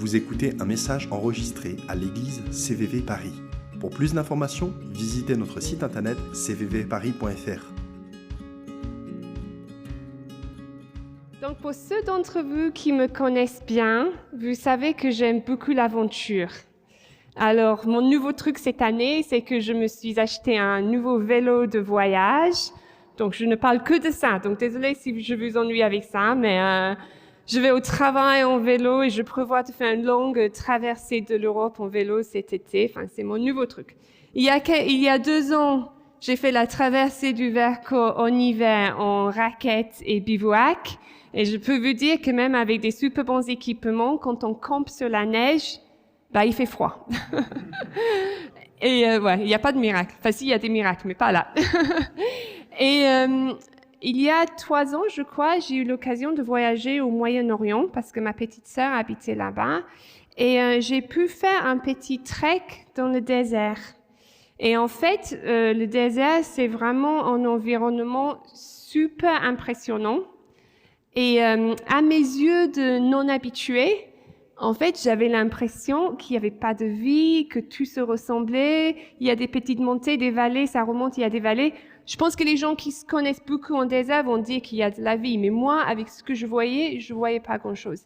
Vous écoutez un message enregistré à l'église CVV Paris. Pour plus d'informations, visitez notre site internet cvvparis.fr. Donc pour ceux d'entre vous qui me connaissent bien, vous savez que j'aime beaucoup l'aventure. Alors mon nouveau truc cette année, c'est que je me suis acheté un nouveau vélo de voyage. Donc je ne parle que de ça. Donc désolée si je vous ennuie avec ça, mais je vais au travail en vélo et je prévois de faire une longue traversée de l'Europe en vélo cet été. Enfin, c'est mon nouveau truc. Il y a 2 ans, j'ai fait la traversée du Vercors en hiver en raquettes et bivouac. Et je peux vous dire que même avec des super bons équipements, quand on campe sur la neige, il fait froid. Et ouais, il n'y a pas de miracle. Enfin, si, il y a des miracles, mais pas là. Et il y a 3 ans, je crois, j'ai eu l'occasion de voyager au Moyen-Orient parce que ma petite sœur habitait là-bas. Et j'ai pu faire un petit trek dans le désert. Et en fait, le désert, c'est vraiment un environnement super impressionnant. Et à mes yeux de non-habitués, en fait, j'avais l'impression qu'il n'y avait pas de vie, que tout se ressemblait. Il y a des petites montées, des vallées, ça remonte, il y a des vallées. Je pense que les gens qui se connaissent beaucoup en désert vont dire qu'il y a de la vie. Mais moi, avec ce que je voyais pas grand-chose.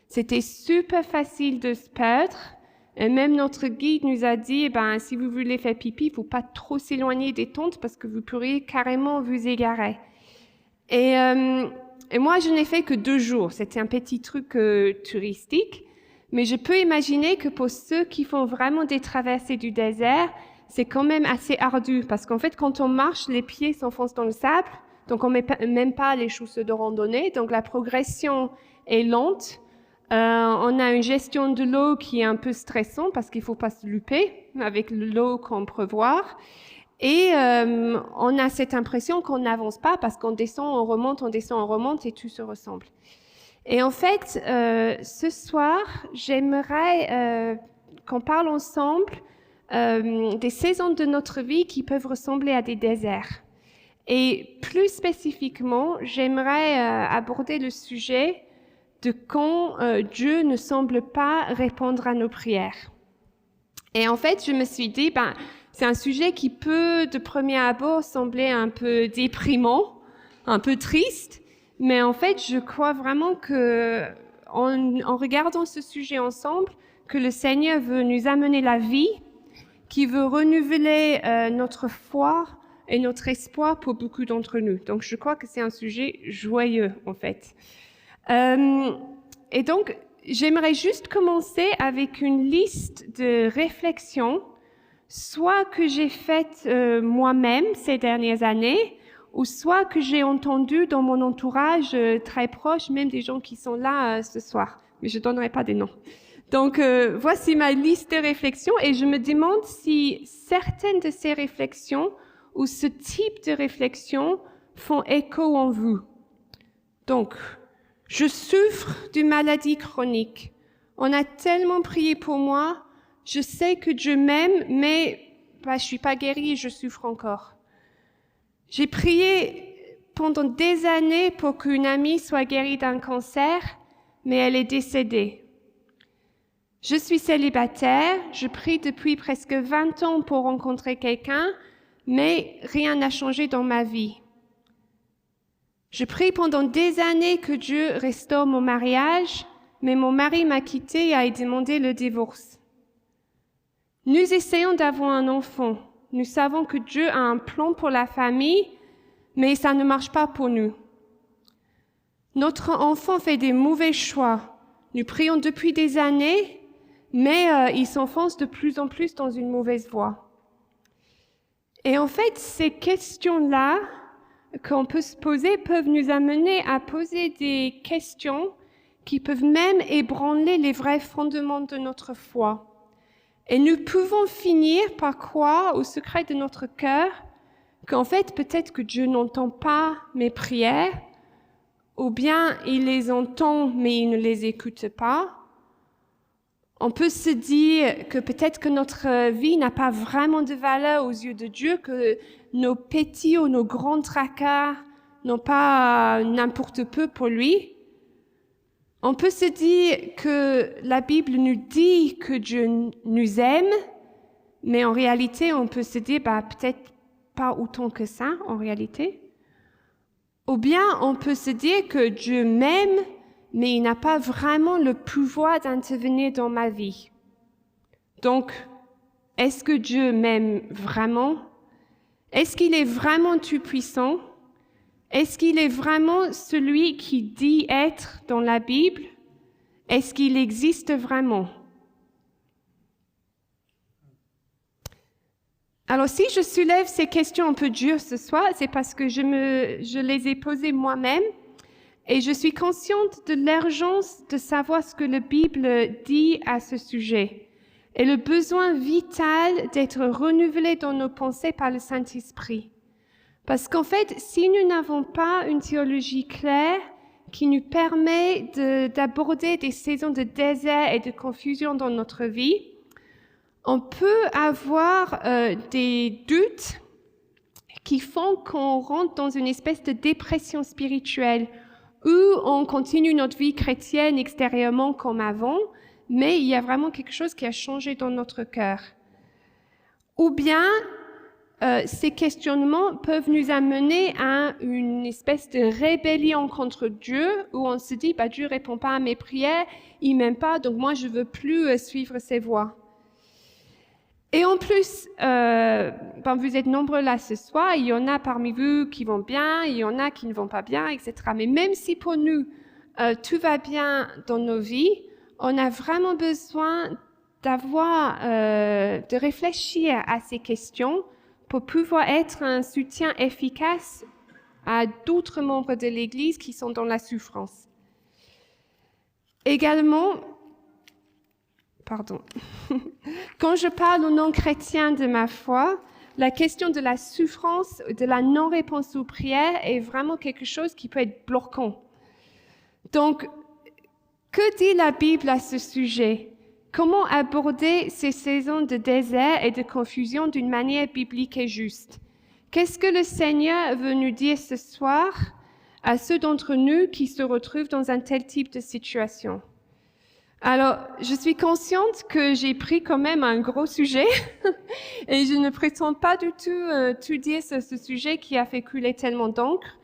C'était super facile de se perdre. Et même notre guide nous a dit, si vous voulez faire pipi, il faut pas trop s'éloigner des tentes parce que vous pourriez carrément vous égarer. Et moi, je n'ai fait que 2 jours. C'était un petit truc touristique. Mais je peux imaginer que pour ceux qui font vraiment des traversées du désert, c'est quand même assez ardu. Parce qu'en fait, quand on marche, les pieds s'enfoncent dans le sable. Donc, on met même pas les chaussures de randonnée. Donc, la progression est lente. On a une gestion de l'eau qui est un peu stressante parce qu'il faut pas se louper avec l'eau qu'on prévoit. Et on a cette impression qu'on n'avance pas parce qu'on descend, on remonte et tout se ressemble. Et en fait, ce soir, j'aimerais qu'on parle ensemble des saisons de notre vie qui peuvent ressembler à des déserts. Et plus spécifiquement, j'aimerais aborder le sujet de quand Dieu ne semble pas répondre à nos prières. Et en fait, je me suis dit, c'est un sujet qui peut, de premier abord, sembler un peu déprimant, un peu triste, mais en fait, je crois vraiment que, en regardant ce sujet ensemble, que le Seigneur veut nous amener la vie, qui veut renouveler notre foi et notre espoir pour beaucoup d'entre nous. Donc, je crois que c'est un sujet joyeux, en fait. Et donc, j'aimerais juste commencer avec une liste de réflexions, soit que j'ai faites moi-même ces dernières années, ou soit que j'ai entendu dans mon entourage très proche, même des gens qui sont là ce soir. Mais je ne donnerai pas des noms. Donc, voici ma liste de réflexions et je me demande si certaines de ces réflexions ou ce type de réflexions font écho en vous. Donc, je souffre d'une maladie chronique. On a tellement prié pour moi. Je sais que Dieu m'aime, mais je suis pas guérie et je souffre encore. J'ai prié pendant des années pour qu'une amie soit guérie d'un cancer, mais elle est décédée. Je suis célibataire, je prie depuis presque 20 ans pour rencontrer quelqu'un, mais rien n'a changé dans ma vie. Je prie pendant des années que Dieu restaure mon mariage, mais mon mari m'a quittée et a demandé le divorce. Nous essayons d'avoir un enfant. Nous savons que Dieu a un plan pour la famille, mais ça ne marche pas pour nous. Notre enfant fait des mauvais choix. Nous prions depuis des années, mais il s'enfonce de plus en plus dans une mauvaise voie. Et en fait, ces questions-là qu'on peut se poser peuvent nous amener à poser des questions qui peuvent même ébranler les vrais fondements de notre foi. Et nous pouvons finir par croire au secret de notre cœur qu'en fait, peut-être que Dieu n'entend pas mes prières, ou bien il les entend mais il ne les écoute pas. On peut se dire que peut-être que notre vie n'a pas vraiment de valeur aux yeux de Dieu, que nos petits ou nos grands tracas n'ont pas n'importe peu pour lui. On peut se dire que la Bible nous dit que Dieu nous aime, mais en réalité, on peut se dire peut-être pas autant que ça en réalité. Ou bien on peut se dire que Dieu m'aime, mais il n'a pas vraiment le pouvoir d'intervenir dans ma vie. Donc, est-ce que Dieu m'aime vraiment? Est-ce qu'il est vraiment tout-puissant? Est-ce qu'il est vraiment celui qui dit être dans la Bible? Est-ce qu'il existe vraiment? Alors, si je soulève ces questions un peu dures ce soir, c'est parce que je les ai posées moi-même et je suis consciente de l'urgence de savoir ce que la Bible dit à ce sujet et le besoin vital d'être renouvelé dans nos pensées par le Saint-Esprit. Parce qu'en fait, si nous n'avons pas une théologie claire qui nous permet d'aborder des saisons de désert et de confusion dans notre vie, on peut avoir des doutes qui font qu'on rentre dans une espèce de dépression spirituelle où on continue notre vie chrétienne extérieurement comme avant, mais il y a vraiment quelque chose qui a changé dans notre cœur. Ou bien, ces questionnements peuvent nous amener à une espèce de rébellion contre Dieu où on se dit Dieu ne répond pas à mes prières, il ne m'aime pas, donc moi je ne veux plus suivre ses voies. Et en plus, vous êtes nombreux là ce soir, il y en a parmi vous qui vont bien, il y en a qui ne vont pas bien, etc. Mais même si pour nous, tout va bien dans nos vies, on a vraiment besoin de réfléchir à ces questions pour pouvoir être un soutien efficace à d'autres membres de l'Église qui sont dans la souffrance. Également, quand je parle aux non-chrétiens de ma foi, la question de la souffrance, de la non-réponse aux prières est vraiment quelque chose qui peut être bloquant. Donc, que dit la Bible à ce sujet? Comment aborder ces saisons de désert et de confusion d'une manière biblique et juste? Qu'est-ce que le Seigneur veut nous dire ce soir à ceux d'entre nous qui se retrouvent dans un tel type de situation? Alors, je suis consciente que j'ai pris quand même un gros sujet et je ne prétends pas du tout dire sur ce sujet qui a fait couler tellement d'encre.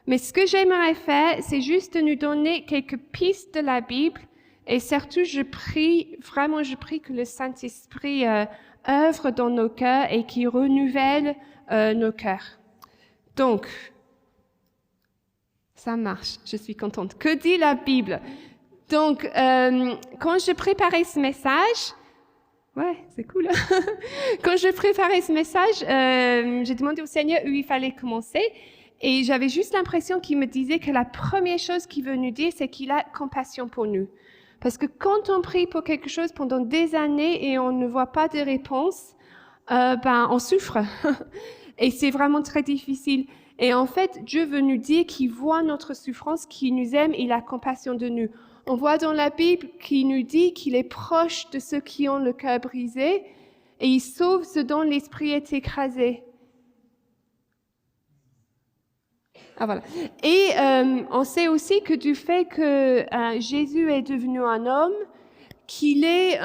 Mais ce que j'aimerais faire, c'est juste de nous donner quelques pistes de la Bible et surtout, je prie que le Saint-Esprit œuvre dans nos cœurs et qu'il renouvelle nos cœurs. Donc, ça marche, je suis contente. Que dit la Bible? Donc, quand je préparais ce message, c'est cool. Quand je préparais ce message, j'ai demandé au Seigneur où il fallait commencer et j'avais juste l'impression qu'il me disait que la première chose qu'il veut nous dire, c'est qu'il a compassion pour nous. Parce que quand on prie pour quelque chose pendant des années et on ne voit pas de réponse, on souffre. Et c'est vraiment très difficile. Et en fait, Dieu veut nous dire qu'il voit notre souffrance, qu'il nous aime, il a compassion de nous. On voit dans la Bible qu'il nous dit qu'il est proche de ceux qui ont le cœur brisé et il sauve ceux dont l'esprit est écrasé. Voilà. Et on sait aussi que du fait que Jésus est devenu un homme, qu'il est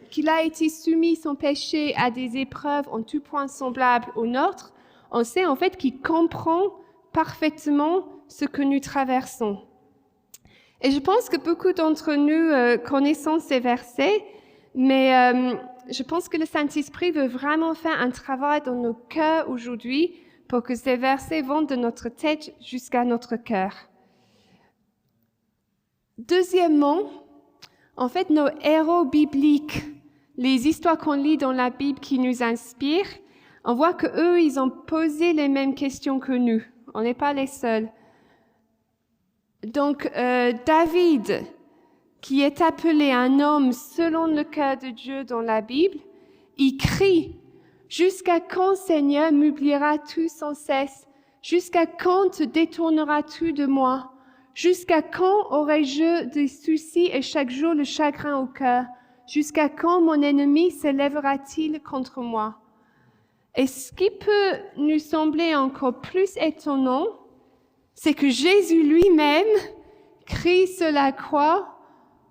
qu'il a été soumis son péché à des épreuves en tout point semblables aux nôtres, on sait en fait qu'il comprend parfaitement ce que nous traversons. Et je pense que beaucoup d'entre nous connaissons ces versets, mais je pense que le Saint-Esprit veut vraiment faire un travail dans nos cœurs aujourd'hui pour que ces versets vont de notre tête jusqu'à notre cœur. Deuxièmement, en fait, nos héros bibliques, les histoires qu'on lit dans la Bible qui nous inspirent, on voit qu'eux, ils ont posé les mêmes questions que nous. On n'est pas les seuls. Donc, David, qui est appelé un homme selon le cœur de Dieu dans la Bible, il crie « Jusqu'à quand, Seigneur, m'oublieras-tu sans cesse? Jusqu'à quand te détourneras-tu de moi? Jusqu'à quand aurai-je des soucis et chaque jour le chagrin au cœur? Jusqu'à quand mon ennemi s'élèvera-t-il contre moi? » Et ce qui peut nous sembler encore plus étonnant, c'est que Jésus lui-même crie sur la croix,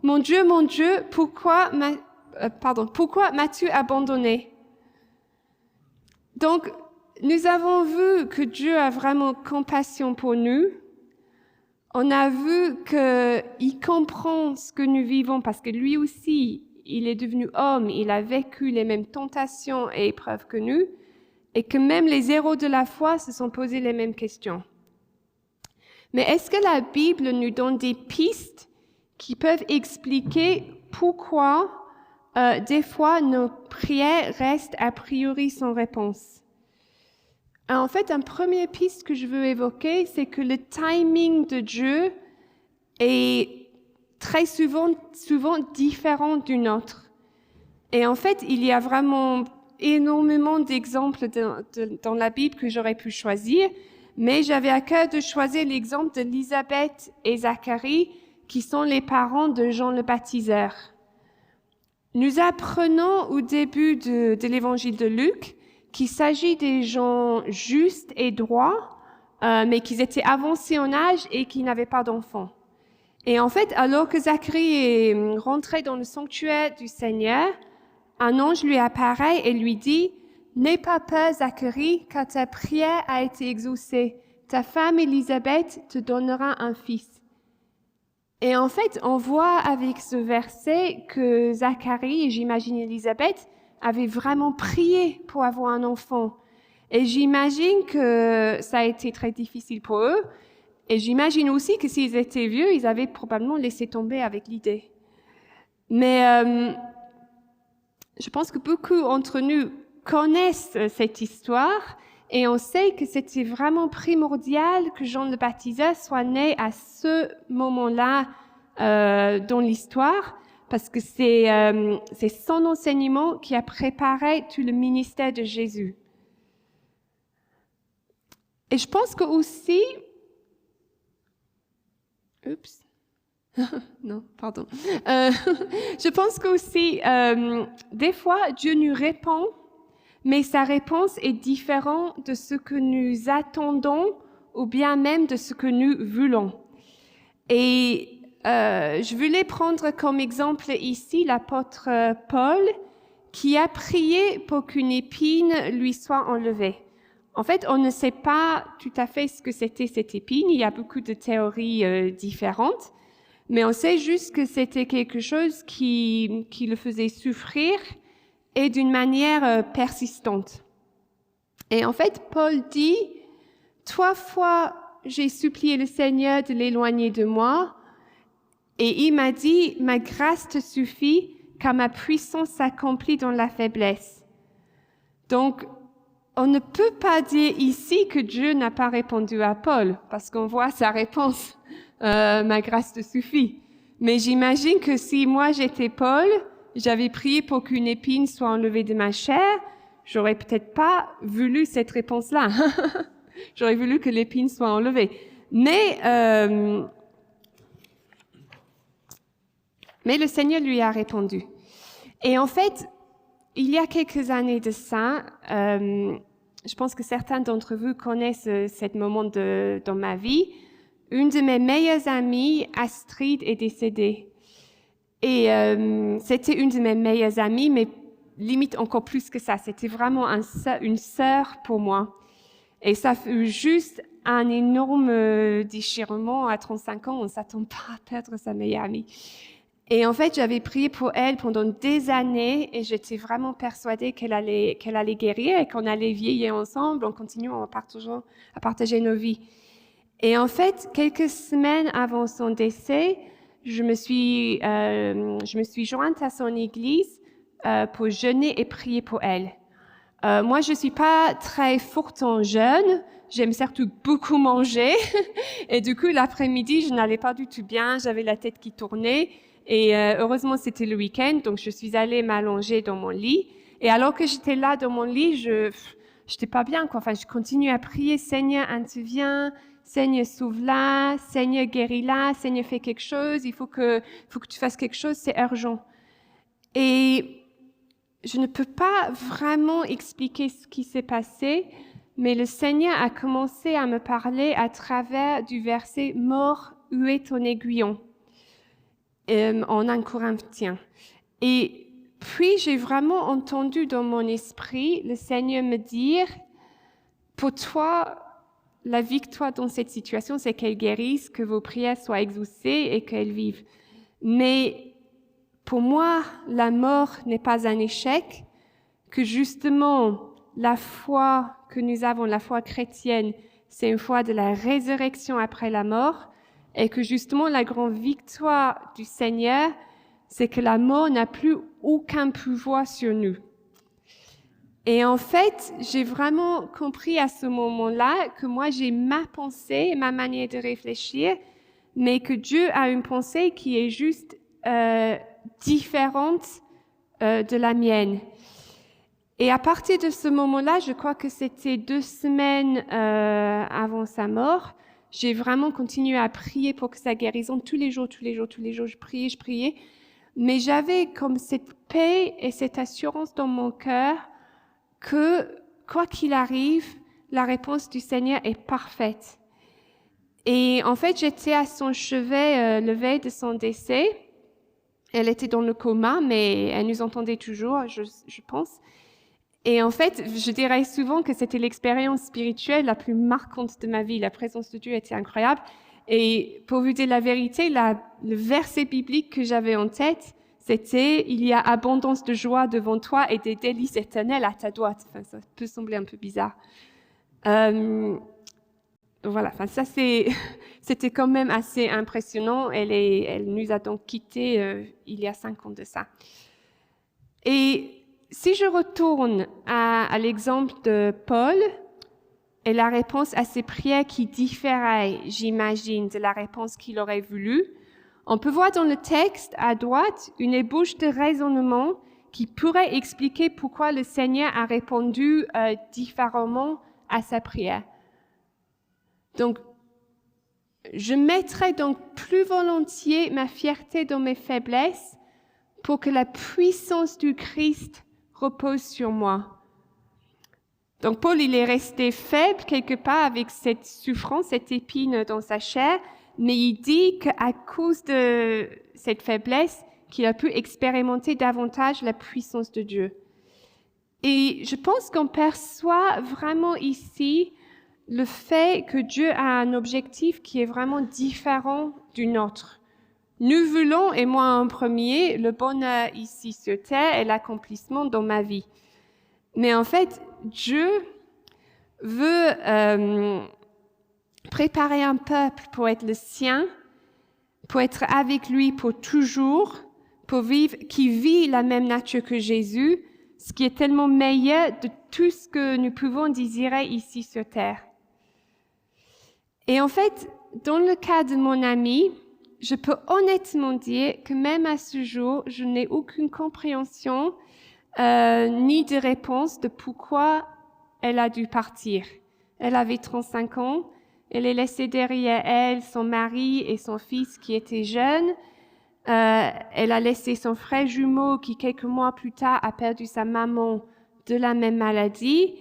mon Dieu, pourquoi m'as-tu abandonné? Donc, nous avons vu que Dieu a vraiment compassion pour nous. On a vu qu'il comprend ce que nous vivons parce que lui aussi, il est devenu homme, il a vécu les mêmes tentations et épreuves que nous, et que même les héros de la foi se sont posés les mêmes questions. Mais est-ce que la Bible nous donne des pistes qui peuvent expliquer pourquoi des fois nos prières restent a priori sans réponse? En fait, une première piste que je veux évoquer, c'est que le timing de Dieu est très souvent différent du nôtre. Et en fait, il y a vraiment énormément d'exemples dans la Bible que j'aurais pu choisir, mais j'avais à cœur de choisir l'exemple d'Élisabeth et Zacharie, qui sont les parents de Jean le Baptiseur. Nous apprenons au début de l'évangile de Luc qu'il s'agit des gens justes et droits, mais qui étaient avancés en âge et qui n'avaient pas d'enfants. Et en fait, alors que Zacharie est rentré dans le sanctuaire du Seigneur, un ange lui apparaît et lui dit « N'aie pas peur, Zacharie, car ta prière a été exaucée. Ta femme Élisabeth te donnera un fils. » Et en fait, on voit avec ce verset que Zacharie, et j'imagine Élisabeth, avaient vraiment prié pour avoir un enfant. Et j'imagine que ça a été très difficile pour eux. Et j'imagine aussi que s'ils étaient vieux, ils avaient probablement laissé tomber avec l'idée. Mais je pense que beaucoup d'entre nous connaissent cette histoire et on sait que c'était vraiment primordial que Jean le Baptiseur soit né à ce moment-là dans l'histoire, parce que c'est son enseignement qui a préparé tout le ministère de Jésus. Et je pense que aussi... non, pardon. Je pense qu'aussi, des fois, Dieu nous répond, mais sa réponse est différente de ce que nous attendons ou bien même de ce que nous voulons. Et je voulais prendre comme exemple ici l'apôtre Paul qui a prié pour qu'une épine lui soit enlevée. En fait, on ne sait pas tout à fait ce que c'était cette épine. Il y a beaucoup de théories différentes. Mais on sait juste que c'était quelque chose qui le faisait souffrir et d'une manière persistante. Et en fait, Paul dit, 3 fois j'ai supplié le Seigneur de l'éloigner de moi, et il m'a dit, ma grâce te suffit, car ma puissance s'accomplit dans la faiblesse. Donc, on ne peut pas dire ici que Dieu n'a pas répondu à Paul, parce qu'on voit sa réponse. Ma grâce te suffit. Mais j'imagine que si moi j'étais Paul, j'avais prié pour qu'une épine soit enlevée de ma chair, j'aurais peut-être pas voulu cette réponse-là. J'aurais voulu que l'épine soit enlevée. Mais le Seigneur lui a répondu. Et en fait, il y a quelques années de ça, je pense que certains d'entre vous connaissent ce moment dans ma vie. Une de mes meilleures amies, Astrid, est décédée. Et c'était une de mes meilleures amies, mais limite encore plus que ça. C'était vraiment une sœur pour moi. Et ça fut juste un énorme déchirement. À 35 ans, on ne s'attend pas à perdre sa meilleure amie. Et en fait, j'avais prié pour elle pendant des années et j'étais vraiment persuadée qu'elle allait guérir et qu'on allait vieillir ensemble en continuant à partager nos vies. Et en fait, quelques semaines avant son décès, je me suis jointe à son église pour jeûner et prier pour elle. Moi, je suis pas très forte en jeûne. J'aime surtout beaucoup manger. Et du coup, l'après-midi, je n'allais pas du tout bien. J'avais la tête qui tournait. Et heureusement, c'était le week-end. Donc, je suis allée m'allonger dans mon lit. Et alors que j'étais là dans mon lit, j'étais pas bien, quoi. Enfin, je continue à prier. Seigneur, interviens. Seigneur, sauve-la. Seigneur, guéris-la. Seigneur, fais quelque chose. Il faut que tu fasses quelque chose. C'est urgent. Et je ne peux pas vraiment expliquer ce qui s'est passé, mais le Seigneur a commencé à me parler à travers du verset « Mort où est ton aiguillon en 1 Corinthiens. Et puis, j'ai vraiment entendu dans mon esprit le Seigneur me dire, pour toi, la victoire dans cette situation, c'est qu'elle guérisse, que vos prières soient exaucées et qu'elle vive. Mais pour moi, la mort n'est pas un échec, que justement, la foi que nous avons, la foi chrétienne, c'est une foi de la résurrection après la mort, et que justement, la grande victoire du Seigneur, c'est que la mort n'a plus aucun pouvoir sur nous. Et en fait, j'ai vraiment compris à ce moment-là que moi, j'ai ma pensée, ma manière de réfléchir, mais que Dieu a une pensée qui est juste différente de la mienne. Et à partir de ce moment-là, je crois que c'était 2 semaines avant sa mort, j'ai vraiment continué à prier pour que sa guérison, tous les jours, je priais. Mais j'avais comme cette paix et cette assurance dans mon cœur que, quoi qu'il arrive, la réponse du Seigneur est parfaite. Et en fait, j'étais à son chevet le veille de son décès. Elle était dans le coma, mais elle nous entendait toujours, je pense. Et en fait, je dirais souvent que c'était l'expérience spirituelle la plus marquante de ma vie. La présence de Dieu était incroyable. Et pour vous dire la vérité, le verset biblique que j'avais en tête, c'était « Il y a abondance de joie devant toi et des délices éternelles à ta droite ». Enfin, ça peut sembler un peu bizarre. Voilà, enfin, ça c'était quand même assez impressionnant. Elle nous a donc quittés il y a 5 ans de ça. Et si je retourne à l'exemple de Paul et la réponse à ses prières qui différait, j'imagine, de la réponse qu'il aurait voulu, on peut voir dans le texte à droite une ébauche de raisonnement qui pourrait expliquer pourquoi le Seigneur a répondu différemment à sa prière. Donc, je mettrai donc plus volontiers ma fierté dans mes faiblesses pour que la puissance du Christ repose sur moi. Donc Paul, il est resté faible quelque part avec cette souffrance, cette épine dans sa chair, mais il dit qu'à cause de cette faiblesse, qu'il a pu expérimenter davantage la puissance de Dieu. Et je pense qu'on perçoit vraiment ici le fait que Dieu a un objectif qui est vraiment différent du nôtre. Nous voulons, et moi en premier, le bonheur ici sur terre et l'accomplissement dans ma vie. Mais en fait, Dieu veut préparer un peuple pour être le sien, pour être avec lui pour toujours, pour vivre, qui vit la même nature que Jésus, ce qui est tellement meilleur de tout ce que nous pouvons désirer ici sur terre. Et en fait, dans le cas de mon amie, je peux honnêtement dire que même à ce jour, je n'ai aucune compréhension ni de réponse de pourquoi elle a dû partir. Elle avait 35 ans, elle a laissé derrière elle son mari et son fils qui étaient jeunes. Elle a laissé son frère jumeau qui, quelques mois plus tard, a perdu sa maman de la même maladie.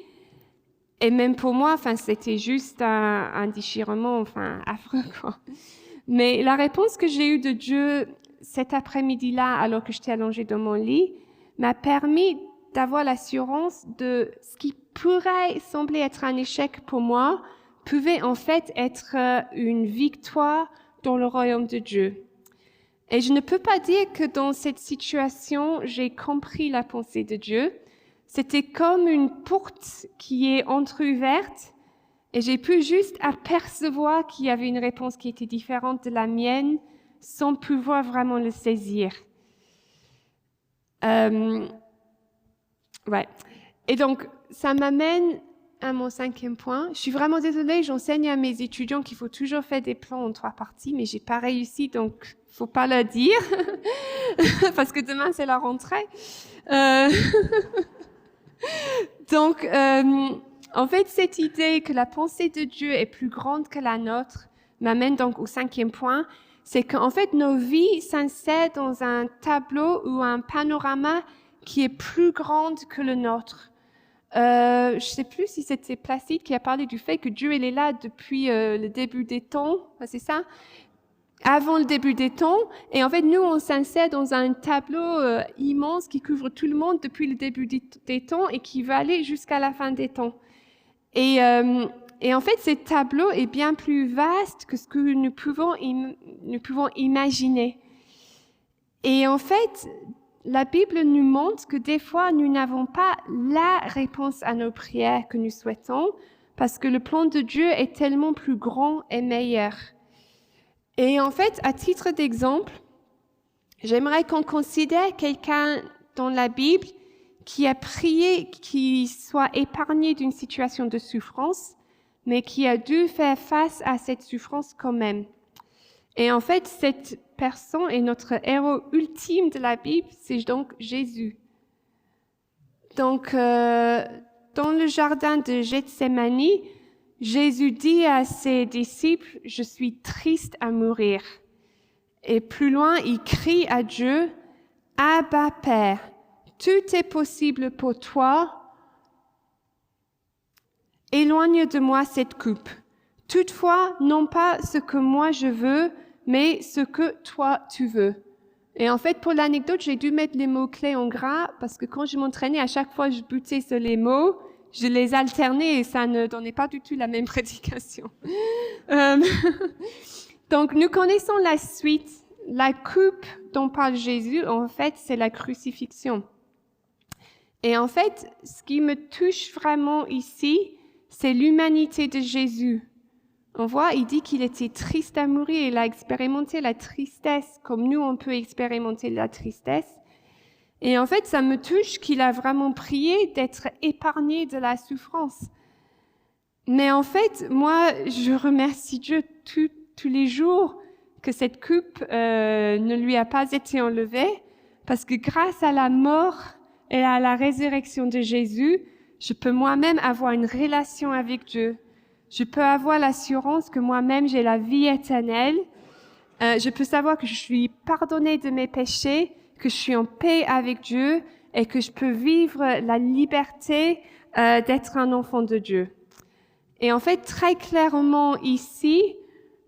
Et même pour moi, enfin, c'était juste un déchirement, enfin, affreux, quoi. Mais la réponse que j'ai eue de Dieu cet après-midi-là, alors que j'étais allongée dans mon lit, m'a permis d'avoir l'assurance de ce qui pourrait sembler être un échec pour moi, pouvait en fait être une victoire dans le royaume de Dieu. Et je ne peux pas dire que dans cette situation, j'ai compris la pensée de Dieu. C'était comme une porte qui est entrouverte et j'ai pu juste apercevoir qu'il y avait une réponse qui était différente de la mienne sans pouvoir vraiment le saisir. Ouais. Et donc, ça m'amène à mon 5e point. Je suis vraiment désolée, j'enseigne à mes étudiants qu'il faut toujours faire des plans en 3 parties, mais j'ai pas réussi, donc faut pas le dire, parce que demain c'est la rentrée. Donc, en fait, cette idée que la pensée de Dieu est plus grande que la nôtre m'amène donc au 5e point, c'est qu'en fait, nos vies s'insèrent dans un tableau ou un panorama qui est plus grand que le nôtre. Je ne sais plus si c'était Placide qui a parlé du fait que Dieu il est là depuis le début des temps, c'est ça? avant le début des temps. Et en fait, nous, on s'insère dans un tableau immense qui couvre tout le monde depuis le début des temps et qui va aller jusqu'à la fin des temps. Et en fait, ce tableau est bien plus vaste que ce que nous pouvons imaginer. Et en fait, la Bible nous montre que des fois, nous n'avons pas la réponse à nos prières que nous souhaitons, parce que le plan de Dieu est tellement plus grand et meilleur. Et en fait, à titre d'exemple, j'aimerais qu'on considère quelqu'un dans la Bible qui a prié qu'il soit épargné d'une situation de souffrance, mais qui a dû faire face à cette souffrance quand même. Et en fait, cette personne est notre héros ultime de la Bible, c'est donc Jésus. Donc, dans le jardin de Gethsémani, Jésus dit à ses disciples, « Je suis triste à mourir ». Et plus loin, il crie à Dieu, « Abba Père, tout est possible pour toi. Éloigne de moi cette coupe. Toutefois, non pas ce que moi je veux, mais ce que toi tu veux. » Et en fait, pour l'anecdote, j'ai dû mettre les mots-clés en gras parce que quand je m'entraînais, à chaque fois je butais sur les mots, je les alternais et ça ne donnait pas du tout la même prédication. Donc, nous connaissons la suite. La coupe dont parle Jésus, en fait, c'est la crucifixion. Et en fait, ce qui me touche vraiment ici, c'est l'humanité de Jésus. On voit, il dit qu'il était triste à mourir, il a expérimenté la tristesse comme nous, on peut expérimenter la tristesse. Et en fait, ça me touche qu'il a vraiment prié d'être épargné de la souffrance. Mais en fait, moi, je remercie Dieu tous les jours que cette coupe ne lui a pas été enlevée, parce que grâce à la mort et à la résurrection de Jésus, je peux moi-même avoir une relation avec Dieu. Je peux avoir l'assurance que moi-même j'ai la vie éternelle. Je peux savoir que je suis pardonnée de mes péchés, que je suis en paix avec Dieu et que je peux vivre la liberté d'être un enfant de Dieu. Et en fait, très clairement ici,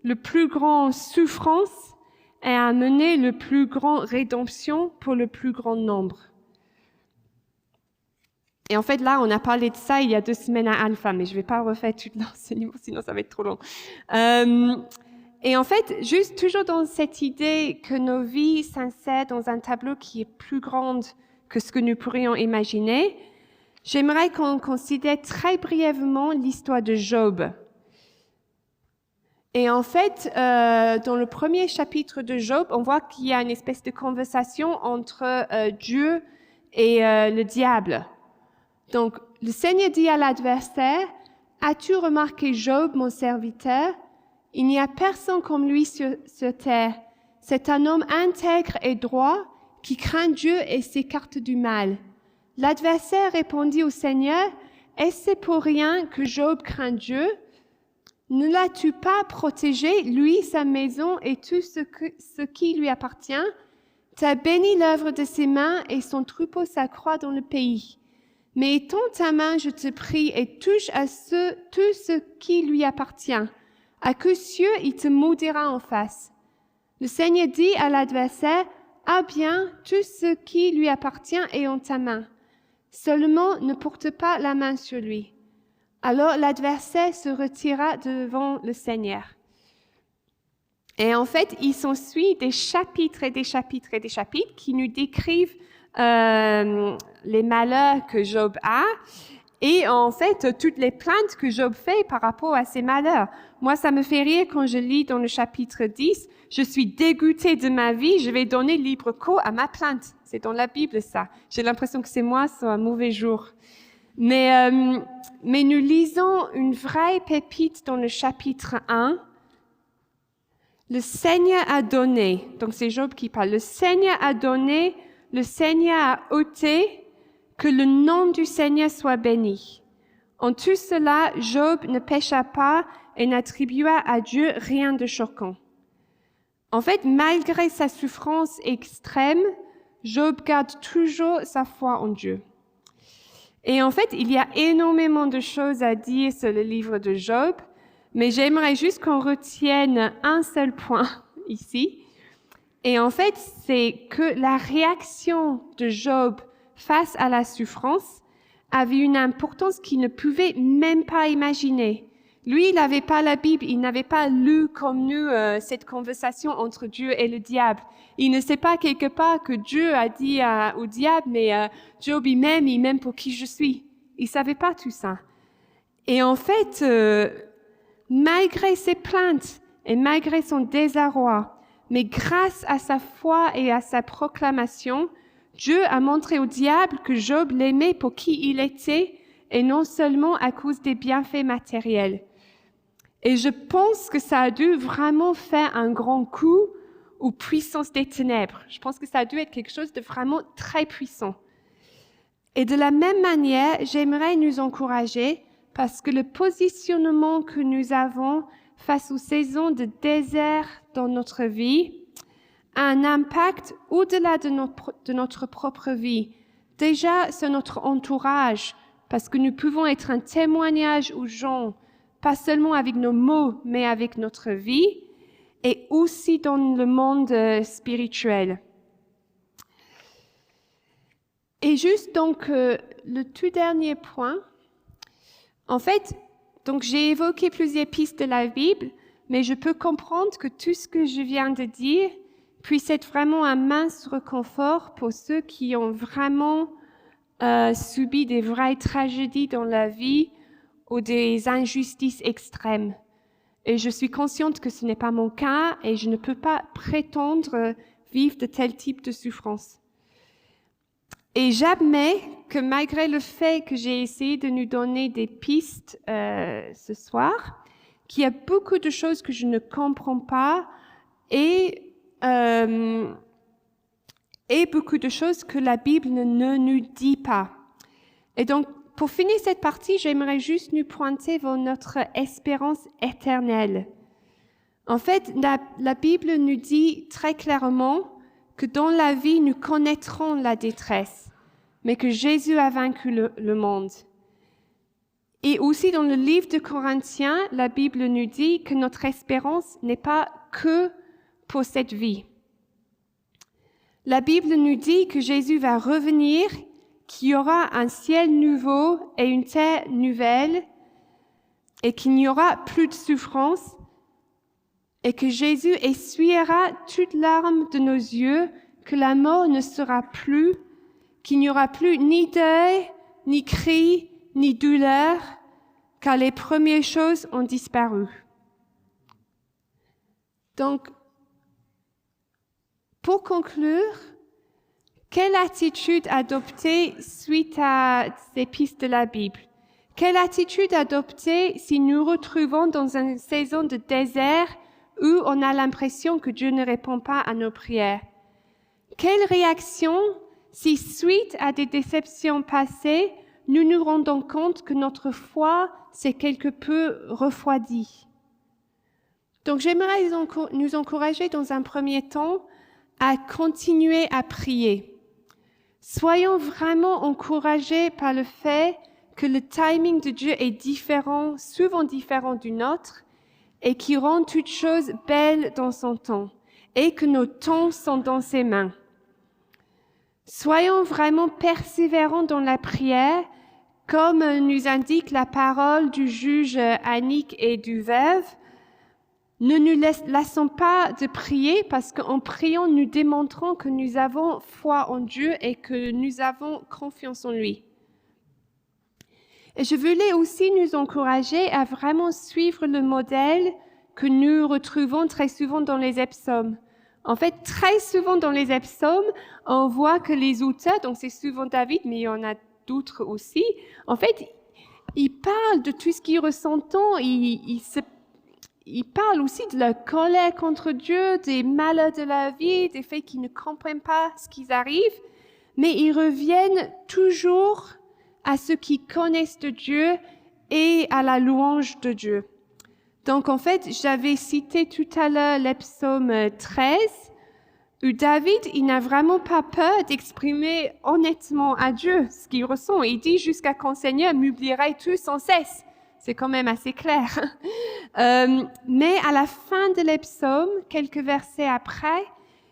le plus grand souffrance est amené le plus grand rédemption pour le plus grand nombre. Et en fait, là, on a parlé de ça il y a 2 semaines à Alpha, mais je ne vais pas refaire tout l'enseignement, sinon ça va être trop long. Et en fait, juste toujours dans cette idée que nos vies s'insèrent dans un tableau qui est plus grand que ce que nous pourrions imaginer, j'aimerais qu'on considère très brièvement l'histoire de Job. Et en fait, dans le premier chapitre de Job, on voit qu'il y a une espèce de conversation entre Dieu et le diable. Donc, le Seigneur dit à l'adversaire, « As-tu remarqué Job, mon serviteur? Il n'y a personne comme lui sur terre. C'est un homme intègre et droit qui craint Dieu et s'écarte du mal. » L'adversaire répondit au Seigneur, « Est-ce pour rien que Job craint Dieu? Ne l'as-tu pas protégé, lui, sa maison et tout ce qui lui appartient? Tu as béni l'œuvre de ses mains et son troupeau s'accroît dans le pays. Mais étends ta main, je te prie, et touche à tout ce qui lui appartient. À coup sûr, il te maudira en face. » Le Seigneur dit à l'adversaire, « Ah bien, tout ce qui lui appartient est en ta main. Seulement, ne porte pas la main sur lui. » Alors l'adversaire se retira devant le Seigneur. Et en fait, il s'ensuit des chapitres et des chapitres et des chapitres qui nous décrivent les malheurs que Job a et en fait toutes les plaintes que Job fait par rapport à ces malheurs. Moi, ça me fait rire quand je lis dans le chapitre 10, « Je suis dégoûté de ma vie, je vais donner libre cours à ma plainte. » C'est dans la Bible ça. J'ai l'impression que c'est moi sur un mauvais jour. Mais nous lisons une vraie pépite dans le chapitre 1. Le Seigneur a donné, donc c'est Job qui parle, le Seigneur a donné, le Seigneur a ôté, que le nom du Seigneur soit béni. En tout cela, Job ne pécha pas et n'attribua à Dieu rien de choquant. En fait, malgré sa souffrance extrême, Job garde toujours sa foi en Dieu. Et en fait, il y a énormément de choses à dire sur le livre de Job, mais j'aimerais juste qu'on retienne un seul point ici. Et en fait, c'est que la réaction de Job face à la souffrance avait une importance qu'il ne pouvait même pas imaginer. Lui, il n'avait pas la Bible, il n'avait pas lu comme nous cette conversation entre Dieu et le diable. Il ne sait pas quelque part que Dieu a dit au diable, mais Job, il m'aime pour qui je suis. Il savait pas tout ça. Et en fait, malgré ses plaintes et malgré son désarroi, mais grâce à sa foi et à sa proclamation, Dieu a montré au diable que Job l'aimait pour qui il était et non seulement à cause des bienfaits matériels. Et je pense que ça a dû vraiment faire un grand coup aux puissances des ténèbres. Je pense que ça a dû être quelque chose de vraiment très puissant. Et de la même manière, j'aimerais nous encourager parce que le positionnement que nous avons face aux saisons de désert dans notre vie a un impact au-delà de notre propre vie. Déjà, sur notre entourage, parce que nous pouvons être un témoignage aux gens, pas seulement avec nos mots, mais avec notre vie, et aussi dans le monde spirituel. Et juste donc, le tout dernier point, en fait, donc j'ai évoqué plusieurs pistes de la Bible, mais je peux comprendre que tout ce que je viens de dire puisse être vraiment un mince réconfort pour ceux qui ont vraiment subi des vraies tragédies dans la vie ou des injustices extrêmes. Et je suis consciente que ce n'est pas mon cas et je ne peux pas prétendre vivre de tel type de souffrance. Et j'admets que malgré le fait que j'ai essayé de nous donner des pistes ce soir, qu'il y a beaucoup de choses que je ne comprends pas et beaucoup de choses que la Bible ne nous dit pas. Et donc, pour finir cette partie, j'aimerais juste nous pointer vers notre espérance éternelle. En fait, la Bible nous dit très clairement que dans la vie, nous connaîtrons la détresse, mais que Jésus a vaincu le monde. Et aussi dans le livre de Corinthiens, la Bible nous dit que notre espérance n'est pas que pour cette vie. La Bible nous dit que Jésus va revenir, qu'il y aura un ciel nouveau et une terre nouvelle, et qu'il n'y aura plus de souffrance, et que Jésus essuiera toute larme de nos yeux, que la mort ne sera plus, qu'il n'y aura plus ni deuil, ni cri, ni douleur, car les premières choses ont disparu. Donc, pour conclure, quelle attitude adopter suite à ces pistes de la Bible? Quelle attitude adopter si nous retrouvons dans une saison de désert où on a l'impression que Dieu ne répond pas à nos prières? Quelle réaction si suite à des déceptions passées, nous nous rendons compte que notre foi s'est quelque peu refroidie? Donc j'aimerais nous encourager dans un premier temps à continuer à prier. Soyons vraiment encouragés par le fait que le timing de Dieu est différent, souvent différent du nôtre, et qui rend toute chose belle dans son temps, et que nos temps sont dans ses mains. Soyons vraiment persévérants dans la prière, comme nous indique la parole du juge Annick et du veuve. Ne nous laissons pas de prier parce qu'en priant, nous démontrons que nous avons foi en Dieu et que nous avons confiance en lui. Et je voulais aussi nous encourager à vraiment suivre le modèle que nous retrouvons très souvent dans les psaumes. En fait, très souvent dans les psaumes, on voit que les auteurs, donc c'est souvent David, mais il y en a d'autres aussi, en fait, ils parlent de tout ce qu'ils ressentent, ils parlent aussi de leur colère contre Dieu, des malheurs de la vie, des faits qu'ils ne comprennent pas ce qui arrive, mais ils reviennent toujours à ceux qui connaissent de Dieu et à la louange de Dieu. Donc en fait, j'avais cité tout à l'heure le psaume 13, où David, il n'a vraiment pas peur d'exprimer honnêtement à Dieu ce qu'il ressent. Il dit « Jusqu'à quand Seigneur m'oublierai tout sans cesse ?» C'est quand même assez clair. Mais à la fin de l'Epsaume, quelques versets après,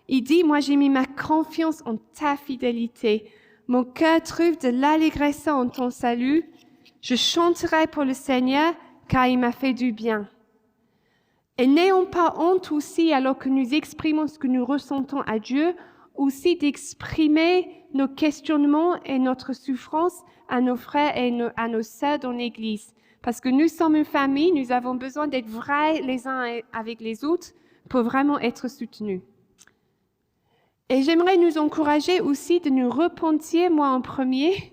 il dit « Moi, j'ai mis ma confiance en ta fidélité. Mon cœur trouve de l'allégresse en ton salut. Je chanterai pour le Seigneur, car il m'a fait du bien. » Et n'ayons pas honte aussi, alors que nous exprimons ce que nous ressentons à Dieu, aussi d'exprimer nos questionnements et notre souffrance à nos frères et à nos sœurs dans l'Église. Parce que nous sommes une famille, nous avons besoin d'être vrais les uns avec les autres pour vraiment être soutenus. Et j'aimerais nous encourager aussi de nous repentir, moi en premier,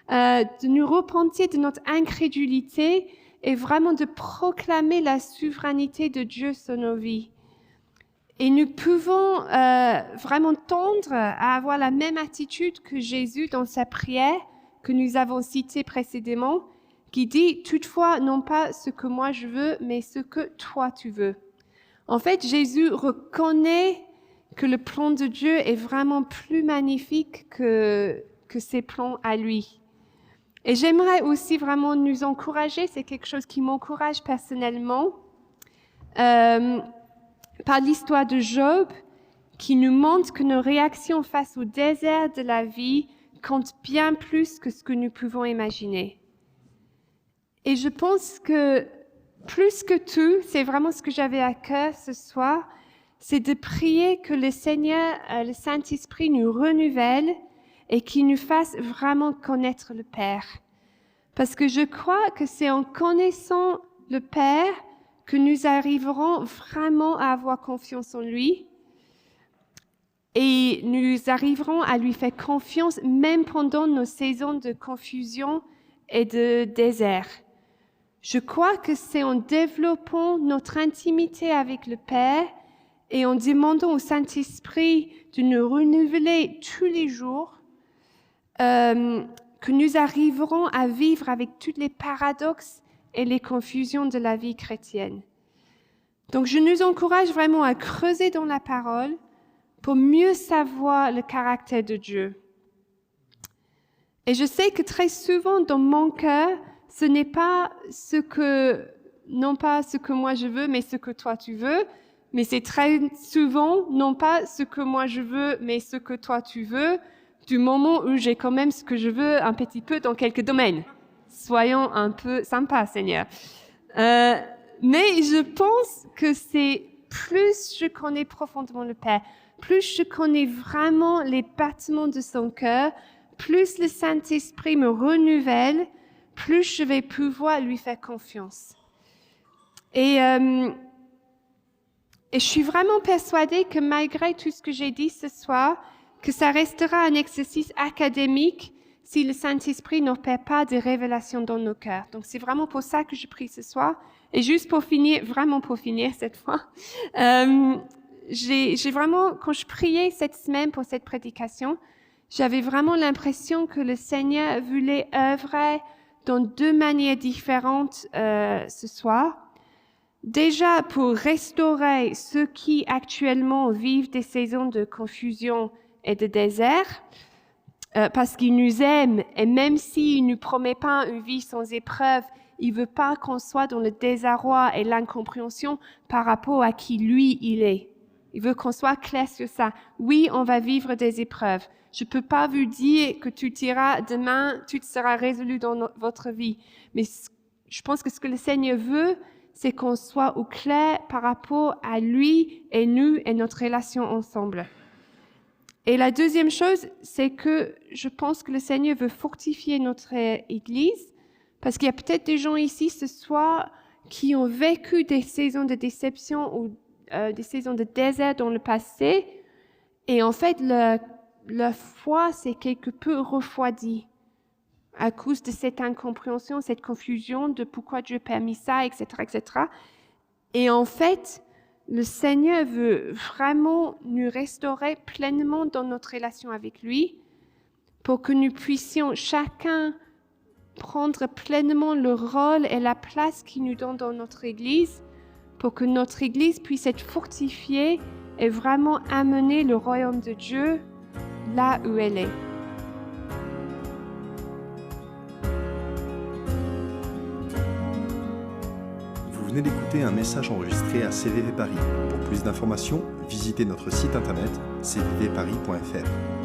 de nous repentir de notre incrédulité et vraiment de proclamer la souveraineté de Dieu sur nos vies. Et nous pouvons vraiment tendre à avoir la même attitude que Jésus dans sa prière que nous avons citée précédemment, qui dit « Toutefois, non pas ce que moi je veux, mais ce que toi tu veux ». En fait, Jésus reconnaît que le plan de Dieu est vraiment plus magnifique que ses plans à lui. Et j'aimerais aussi vraiment nous encourager, c'est quelque chose qui m'encourage personnellement, par l'histoire de Job, qui nous montre que nos réactions face au désert de la vie comptent bien plus que ce que nous pouvons imaginer. Et je pense que plus que tout, c'est vraiment ce que j'avais à cœur ce soir, c'est de prier que le Seigneur, le Saint-Esprit nous renouvelle et qu'il nous fasse vraiment connaître le Père. Parce que je crois que c'est en connaissant le Père que nous arriverons vraiment à avoir confiance en lui et nous arriverons à lui faire confiance même pendant nos saisons de confusion et de désert. Je crois que c'est en développant notre intimité avec le Père et en demandant au Saint-Esprit de nous renouveler tous les jours que nous arriverons à vivre avec tous les paradoxes et les confusions de la vie chrétienne. Donc, je nous encourage vraiment à creuser dans la parole pour mieux savoir le caractère de Dieu. Et je sais que très souvent, dans mon cœur, ce n'est pas non pas ce que moi je veux, mais ce que toi tu veux. Mais c'est très souvent, non pas ce que moi je veux, mais ce que toi tu veux, du moment où j'ai quand même ce que je veux un petit peu dans quelques domaines. Soyons un peu sympas, Seigneur. Mais je pense que c'est plus je connais profondément le Père, plus je connais vraiment les battements de son cœur, plus le Saint-Esprit me renouvelle, plus je vais pouvoir lui faire confiance. Et je suis vraiment persuadée que malgré tout ce que j'ai dit ce soir, que ça restera un exercice académique si le Saint-Esprit n'opère pas de révélations dans nos cœurs. Donc c'est vraiment pour ça que je prie ce soir. Et juste pour finir, vraiment pour finir cette fois, j'ai vraiment, quand je priais cette semaine pour cette prédication, j'avais vraiment l'impression que le Seigneur voulait œuvrer dans deux manières différentes ce soir. Déjà pour restaurer ceux qui actuellement vivent des saisons de confusion et de désert, parce qu'il nous aime et même s'il ne nous promet pas une vie sans épreuve, il veut pas qu'on soit dans le désarroi et l'incompréhension par rapport à qui lui il est. Il veut qu'on soit clair sur ça. Oui, on va vivre des épreuves. Je peux pas vous dire que tout ira demain, tout sera résolu dans votre vie. Mais je pense que ce que le Seigneur veut, c'est qu'on soit au clair par rapport à lui et nous et notre relation ensemble. Et la deuxième chose, c'est que je pense que le Seigneur veut fortifier notre Église, parce qu'il y a peut-être des gens ici ce soir qui ont vécu des saisons de déception ou des saisons de désert dans le passé, et en fait, leur foi s'est quelque peu refroidie à cause de cette incompréhension, cette confusion de pourquoi Dieu a permis ça, etc., etc. Et en fait, le Seigneur veut vraiment nous restaurer pleinement dans notre relation avec lui pour que nous puissions chacun prendre pleinement le rôle et la place qu'il nous donne dans notre Église pour que notre Église puisse être fortifiée et vraiment amener le royaume de Dieu là où elle est. venez d'écouter un message enregistré à CVV Paris. Pour plus d'informations, visitez notre site internet cvvparis.fr.